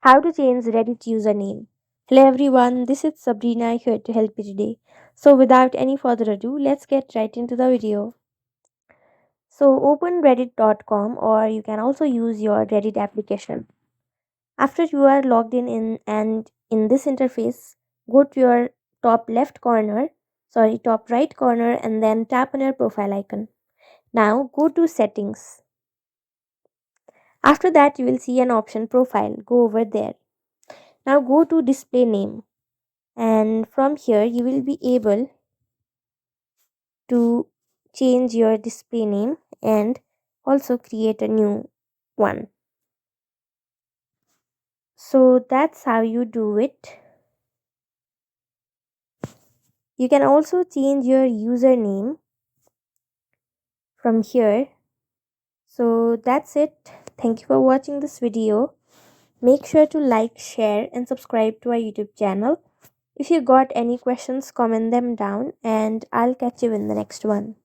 How to change Reddit username. Hello everyone, this is Sabrina here to help you today. So without any further ado, let's get right into the video. So open reddit.com or you can also use your Reddit application. After you are logged in and in this interface, go to your top right corner and then tap on your profile icon. Now go to settings. After that you will see an option profile. Go over there. Now go to display name. And from here you will be able to change your display name and also create a new one. So that's how you do it. You can also change your username from here. So that's it. Thank you for watching this video. Make sure to like, share and subscribe to our YouTube channel. If you got any questions, comment them down and I'll catch you in the next one.